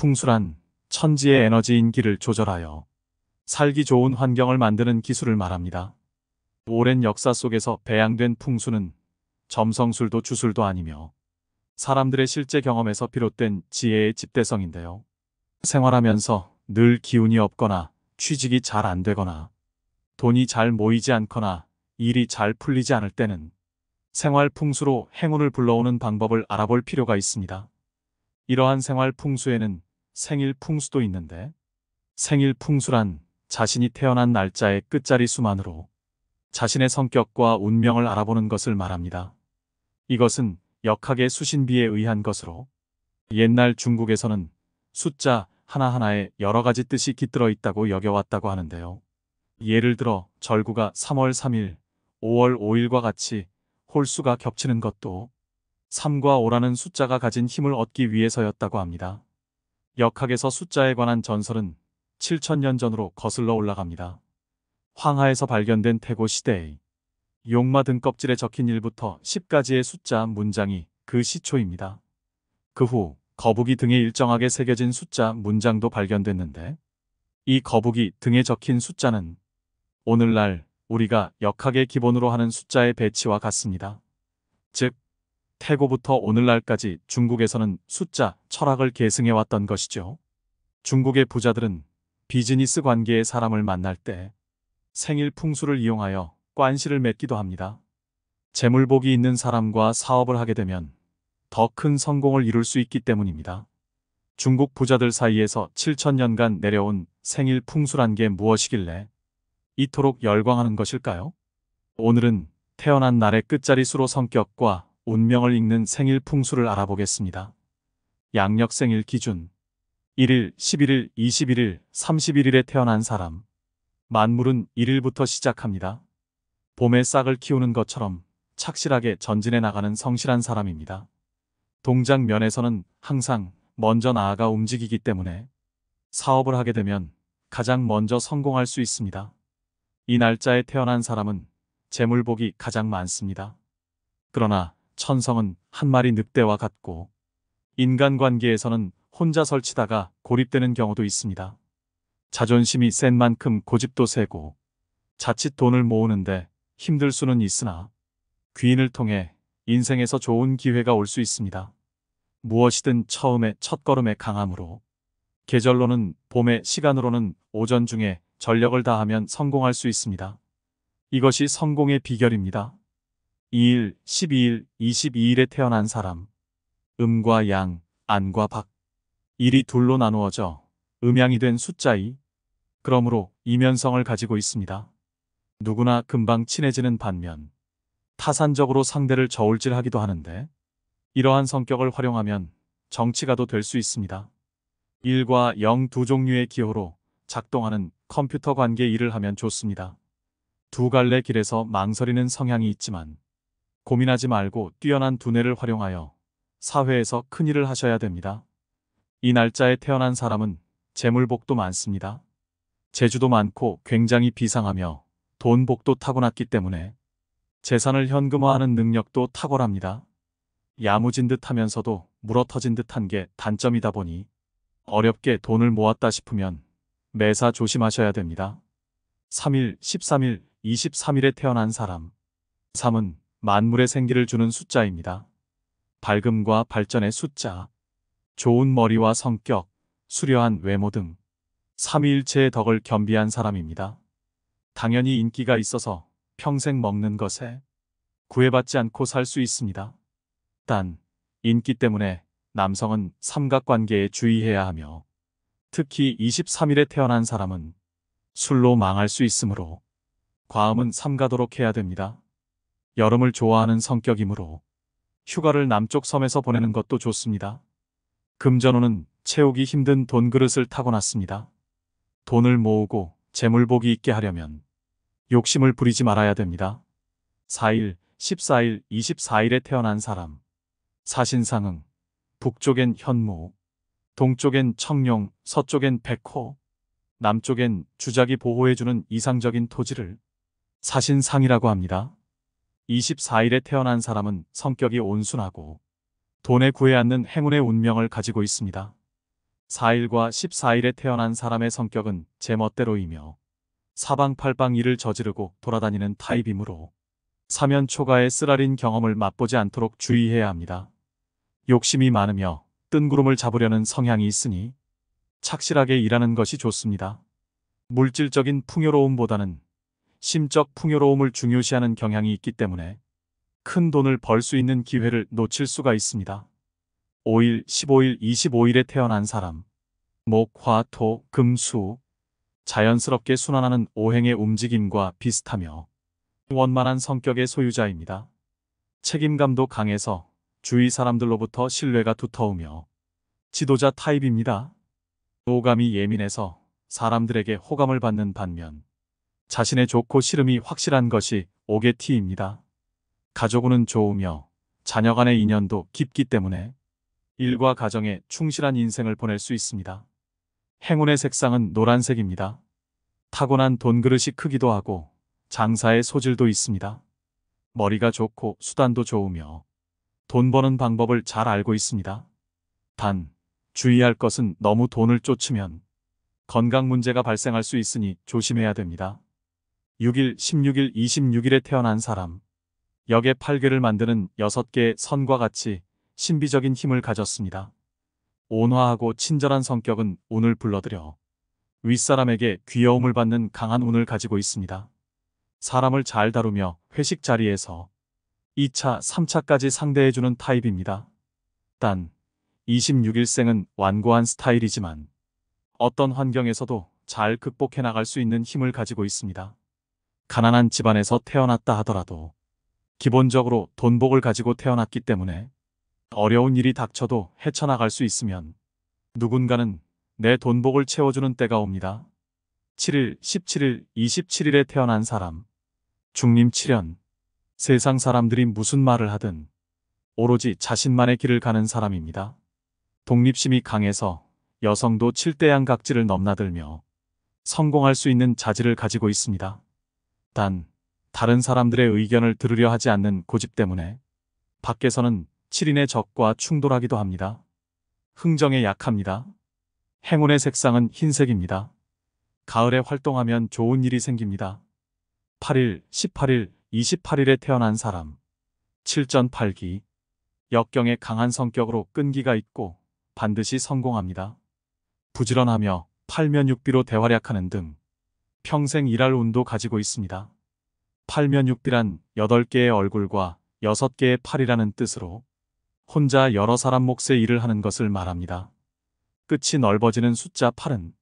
풍수란 천지의 에너지 인기를 조절하여 살기 좋은 환경을 만드는 기술을 말합니다. 오랜 역사 속에서 배양된 풍수는 점성술도 주술도 아니며 사람들의 실제 경험에서 비롯된 지혜의 집대성인데요. 생활하면서 늘 기운이 없거나 취직이 잘 안 되거나 돈이 잘 모이지 않거나 일이 잘 풀리지 않을 때는 생활 풍수로 행운을 불러오는 방법을 알아볼 필요가 있습니다. 이러한 생활 풍수에는 생일 풍수도 있는데, 생일 풍수란 자신이 태어난 날짜의 끝자리 수만으로 자신의 성격과 운명을 알아보는 것을 말합니다. 이것은 역학의 수신비에 의한 것으로 옛날 중국에서는 숫자 하나하나에 여러 가지 뜻이 깃들어 있다고 여겨왔다고 하는데요. 예를 들어 절구가 3월 3일, 5월 5일과 같이 홀수가 겹치는 것도 3과 5라는 숫자가 가진 힘을 얻기 위해서였다고 합니다. 역학에서 숫자에 관한 전설은 7천년 전으로 거슬러 올라갑니다. 황하에서 발견된 태고 시대의 용마 등껍질에 적힌 1부터 10까지의 숫자 문장이 그 시초입니다. 그 후 거북이 등에 일정하게 새겨진 숫자 문장도 발견됐는데, 이 거북이 등에 적힌 숫자는 오늘날 우리가 역학의 기본으로 하는 숫자의 배치와 같습니다. 즉, 태고부터 오늘날까지 중국에서는 숫자 철학을 계승해왔던 것이죠. 중국의 부자들은 비즈니스 관계의 사람을 만날 때 생일 풍수를 이용하여 관시를 맺기도 합니다. 재물복이 있는 사람과 사업을 하게 되면 더 큰 성공을 이룰 수 있기 때문입니다. 중국 부자들 사이에서 7천년간 내려온 생일 풍수란 게 무엇이길래 이토록 열광하는 것일까요? 오늘은 태어난 날의 끝자리 수로 성격과 운명을 읽는 생일 풍수를 알아보겠습니다. 양력 생일 기준 1일, 11일, 21일, 31일에 태어난 사람. 만물은 1일부터 시작합니다. 봄에 싹을 키우는 것처럼 착실하게 전진해 나가는 성실한 사람입니다. 동작 면에서는 항상 먼저 나아가 움직이기 때문에 사업을 하게 되면 가장 먼저 성공할 수 있습니다. 이 날짜에 태어난 사람은 재물복이 가장 많습니다. 그러나 천성은 한 마리 늑대와 같고 인간관계에서는 혼자 설치다가 고립되는 경우도 있습니다. 자존심이 센 만큼 고집도 세고 자칫 돈을 모으는데 힘들 수는 있으나 귀인을 통해 인생에서 좋은 기회가 올 수 있습니다. 무엇이든 처음에 첫걸음에 강함으로 계절로는 봄의 시간으로는 오전 중에 전력을 다하면 성공할 수 있습니다. 이것이 성공의 비결입니다. 2일, 12일, 22일에 태어난 사람. 음과 양, 안과 박. 일이 둘로 나누어져 음양이 된 숫자 2. 그러므로 이면성을 가지고 있습니다. 누구나 금방 친해지는 반면 타산적으로 상대를 저울질하기도 하는데, 이러한 성격을 활용하면 정치가도 될 수 있습니다. 1과 0 두 종류의 기호로 작동하는 컴퓨터 관계 일을 하면 좋습니다. 두 갈래 길에서 망설이는 성향이 있지만 고민하지 말고 뛰어난 두뇌를 활용하여 사회에서 큰 일을 하셔야 됩니다. 이 날짜에 태어난 사람은 재물복도 많습니다. 재주도 많고 굉장히 비상하며 돈복도 타고났기 때문에 재산을 현금화하는 능력도 탁월합니다. 야무진 듯 하면서도 물어터진 듯한 게 단점이다 보니 어렵게 돈을 모았다 싶으면 매사 조심하셔야 됩니다. 3일, 13일, 23일에 태어난 사람. 3은 만물의 생기를 주는 숫자입니다. 밝음과 발전의 숫자, 좋은 머리와 성격, 수려한 외모 등 삼위일체의 덕을 겸비한 사람입니다. 당연히 인기가 있어서 평생 먹는 것에 구애받지 않고 살 수 있습니다. 단, 인기 때문에 남성은 삼각관계에 주의해야 하며, 특히 23일에 태어난 사람은 술로 망할 수 있으므로 과음은 삼가도록 해야 됩니다. 여름을 좋아하는 성격이므로 휴가를 남쪽 섬에서 보내는 것도 좋습니다. 금전운은 채우기 힘든 돈그릇을 타고났습니다. 돈을 모으고 재물복이 있게 하려면 욕심을 부리지 말아야 됩니다. 4일, 14일, 24일에 태어난 사람. 사신상응, 북쪽엔 현무, 동쪽엔 청룡, 서쪽엔 백호, 남쪽엔 주작이 보호해주는 이상적인 토지를 사신상이라고 합니다. 24일에 태어난 사람은 성격이 온순하고 돈에 구애 않는 행운의 운명을 가지고 있습니다. 4일과 14일에 태어난 사람의 성격은 제멋대로이며 사방팔방 일을 저지르고 돌아다니는 타입이므로 사면초가의 쓰라린 경험을 맛보지 않도록 주의해야 합니다. 욕심이 많으며 뜬구름을 잡으려는 성향이 있으니 착실하게 일하는 것이 좋습니다. 물질적인 풍요로움보다는 심적 풍요로움을 중요시하는 경향이 있기 때문에 큰 돈을 벌 수 있는 기회를 놓칠 수가 있습니다. 5일, 15일, 25일에 태어난 사람, 목, 화, 토, 금, 수, 자연스럽게 순환하는 오행의 움직임과 비슷하며 원만한 성격의 소유자입니다. 책임감도 강해서 주위 사람들로부터 신뢰가 두터우며 지도자 타입입니다. 오감이 예민해서 사람들에게 호감을 받는 반면 자신의 좋고 싫음이 확실한 것이 오개티입니다. 가족운은 좋으며 자녀 간의 인연도 깊기 때문에 일과 가정에 충실한 인생을 보낼 수 있습니다. 행운의 색상은 노란색입니다. 타고난 돈그릇이 크기도 하고 장사의 소질도 있습니다. 머리가 좋고 수단도 좋으며 돈 버는 방법을 잘 알고 있습니다. 단, 주의할 것은 너무 돈을 쫓으면 건강 문제가 발생할 수 있으니 조심해야 됩니다. 6일, 16일, 26일에 태어난 사람, 역의 8개를 만드는 6개의 선과 같이 신비적인 힘을 가졌습니다. 온화하고 친절한 성격은 운을 불러들여 윗사람에게 귀여움을 받는 강한 운을 가지고 있습니다. 사람을 잘 다루며 회식 자리에서 2차, 3차까지 상대해주는 타입입니다. 단, 26일생은 완고한 스타일이지만 어떤 환경에서도 잘 극복해 나갈 수 있는 힘을 가지고 있습니다. 가난한 집안에서 태어났다 하더라도 기본적으로 돈복을 가지고 태어났기 때문에 어려운 일이 닥쳐도 헤쳐나갈 수 있으면 누군가는 내 돈복을 채워주는 때가 옵니다. 7일, 17일, 27일에 태어난 사람, 중림 7년, 세상 사람들이 무슨 말을 하든 오로지 자신만의 길을 가는 사람입니다. 독립심이 강해서 여성도 7대양 각지를 넘나들며 성공할 수 있는 자질을 가지고 있습니다. 단, 다른 사람들의 의견을 들으려 하지 않는 고집 때문에 밖에서는 7인의 적과 충돌하기도 합니다. 흥정에 약합니다. 행운의 색상은 흰색입니다. 가을에 활동하면 좋은 일이 생깁니다. 8일, 18일, 28일에 태어난 사람, 칠전팔기, 역경에 강한 성격으로 끈기가 있고 반드시 성공합니다. 부지런하며 팔면육비로 대활약하는 등 평생 일할 운도 가지고 있습니다. 팔면육비란 8개의 얼굴과 6개의 팔이라는 뜻으로 혼자 여러 사람 몫의 일을 하는 것을 말합니다. 끝이 넓어지는 숫자 8은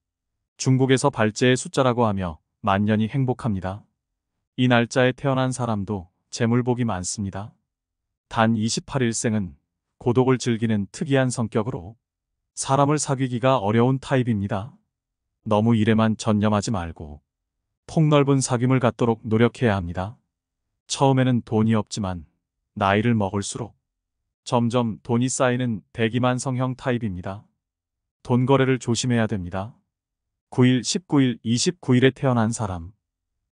중국에서 발제의 숫자라고 하며 만년이 행복합니다. 이 날짜에 태어난 사람도 재물복이 많습니다. 단 28일생은 고독을 즐기는 특이한 성격으로 사람을 사귀기가 어려운 타입입니다. 너무 일에만 전념하지 말고 폭넓은 사귐을 갖도록 노력해야 합니다. 처음에는 돈이 없지만 나이를 먹을수록 점점 돈이 쌓이는 대기만성형 타입입니다. 돈 거래를 조심해야 됩니다. 9일, 19일, 29일에 태어난 사람,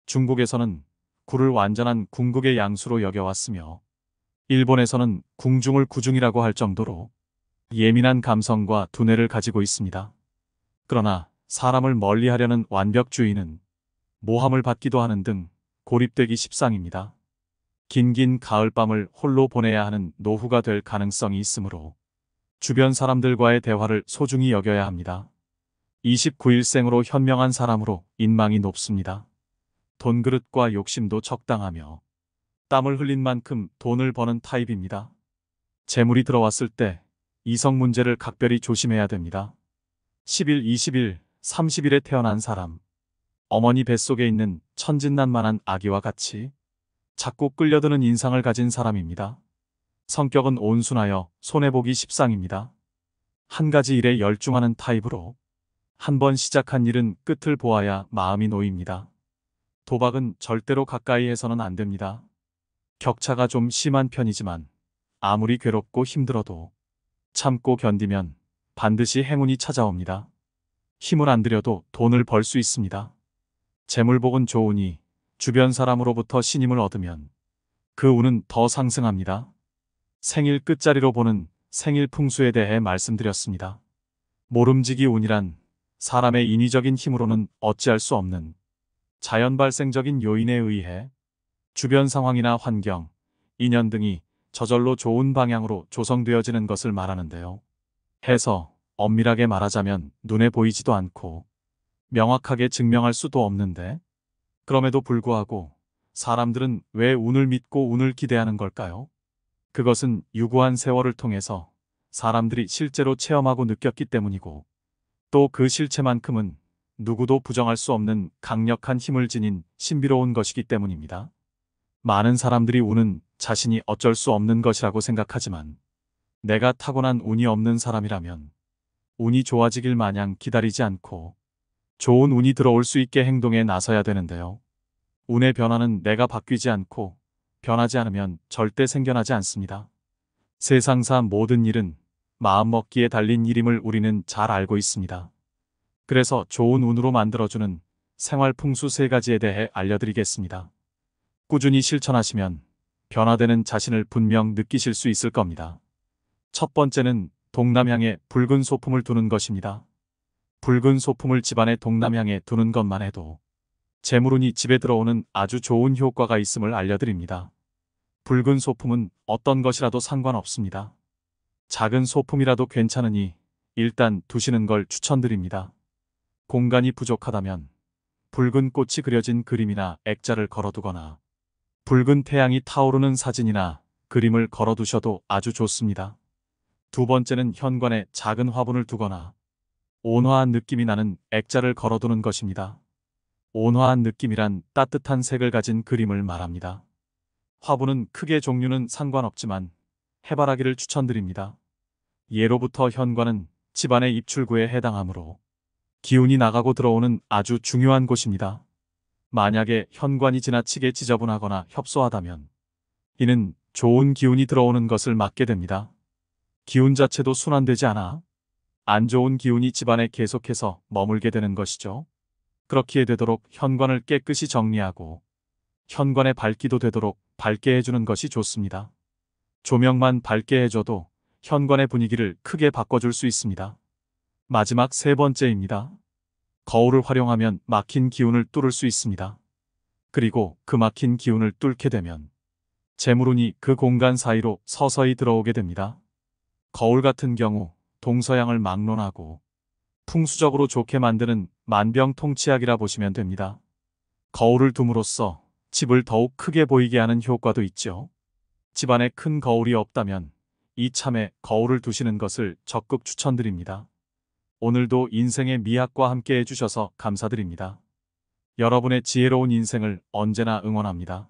중국에서는 굴을 완전한 궁극의 양수로 여겨왔으며 일본에서는 궁중을 구중이라고 할 정도로 예민한 감성과 두뇌를 가지고 있습니다. 그러나 사람을 멀리하려는 완벽주의는 모함을 받기도 하는 등 고립되기 십상입니다. 긴긴 가을밤을 홀로 보내야 하는 노후가 될 가능성이 있으므로 주변 사람들과의 대화를 소중히 여겨야 합니다. 29일생으로 현명한 사람으로 인망이 높습니다. 돈그릇과 욕심도 적당하며 땀을 흘린 만큼 돈을 버는 타입입니다. 재물이 들어왔을 때 이성 문제를 각별히 조심해야 됩니다. 10일, 20일, 30일에 태어난 사람, 어머니 뱃속에 있는 천진난만한 아기와 같이 자꾸 끌려드는 인상을 가진 사람입니다. 성격은 온순하여 손해보기 십상입니다. 한 가지 일에 열중하는 타입으로 한 번 시작한 일은 끝을 보아야 마음이 놓입니다. 도박은 절대로 가까이 해서는 안 됩니다. 격차가 좀 심한 편이지만 아무리 괴롭고 힘들어도 참고 견디면 반드시 행운이 찾아옵니다. 힘을 안 들여도 돈을 벌 수 있습니다. 재물복은 좋으니 주변 사람으로부터 신임을 얻으면 그 운은 더 상승합니다. 생일 끝자리로 보는 생일 풍수에 대해 말씀드렸습니다. 모름지기 운이란 사람의 인위적인 힘으로는 어찌할 수 없는 자연 발생적인 요인에 의해 주변 상황이나 환경, 인연 등이 저절로 좋은 방향으로 조성되어지는 것을 말하는데요. 해서 엄밀하게 말하자면 눈에 보이지도 않고 명확하게 증명할 수도 없는데, 그럼에도 불구하고 사람들은 왜 운을 믿고 운을 기대하는 걸까요? 그것은 유구한 세월을 통해서 사람들이 실제로 체험하고 느꼈기 때문이고, 또 그 실체만큼은 누구도 부정할 수 없는 강력한 힘을 지닌 신비로운 것이기 때문입니다. 많은 사람들이 운은 자신이 어쩔 수 없는 것이라고 생각하지만, 내가 타고난 운이 없는 사람이라면 운이 좋아지길 마냥 기다리지 않고 좋은 운이 들어올 수 있게 행동에 나서야 되는데요. 운의 변화는 내가 바뀌지 않고 변하지 않으면 절대 생겨나지 않습니다. 세상사 모든 일은 마음먹기에 달린 일임을 우리는 잘 알고 있습니다. 그래서 좋은 운으로 만들어주는 생활 풍수 3가지에 대해 알려드리겠습니다. 꾸준히 실천하시면 변화되는 자신을 분명 느끼실 수 있을 겁니다. 첫 번째는 동남향에 붉은 소품을 두는 것입니다. 붉은 소품을 집안의 동남향에 두는 것만 해도 재물운이 집에 들어오는 아주 좋은 효과가 있음을 알려드립니다. 붉은 소품은 어떤 것이라도 상관없습니다. 작은 소품이라도 괜찮으니 일단 두시는 걸 추천드립니다. 공간이 부족하다면 붉은 꽃이 그려진 그림이나 액자를 걸어두거나 붉은 태양이 타오르는 사진이나 그림을 걸어두셔도 아주 좋습니다. 두 번째는 현관에 작은 화분을 두거나 온화한 느낌이 나는 액자를 걸어두는 것입니다. 온화한 느낌이란 따뜻한 색을 가진 그림을 말합니다. 화분은 크게 종류는 상관없지만 해바라기를 추천드립니다. 예로부터 현관은 집안의 입출구에 해당하므로 기운이 나가고 들어오는 아주 중요한 곳입니다. 만약에 현관이 지나치게 지저분하거나 협소하다면 이는 좋은 기운이 들어오는 것을 막게 됩니다. 기운 자체도 순환되지 않아 안 좋은 기운이 집안에 계속해서 머물게 되는 것이죠. 그렇게 되도록 현관을 깨끗이 정리하고 현관에 밝기도 되도록 밝게 해주는 것이 좋습니다. 조명만 밝게 해줘도 현관의 분위기를 크게 바꿔줄 수 있습니다. 마지막 3번째입니다. 거울을 활용하면 막힌 기운을 뚫을 수 있습니다. 그리고 그 막힌 기운을 뚫게 되면 재물운이 그 공간 사이로 서서히 들어오게 됩니다. 거울 같은 경우 동서양을 막론하고 풍수적으로 좋게 만드는 만병통치약이라 보시면 됩니다. 거울을 둠으로써 집을 더욱 크게 보이게 하는 효과도 있죠. 집안에 큰 거울이 없다면 이참에 거울을 두시는 것을 적극 추천드립니다. 오늘도 인생의 미학과 함께 해주셔서 감사드립니다. 여러분의 지혜로운 인생을 언제나 응원합니다.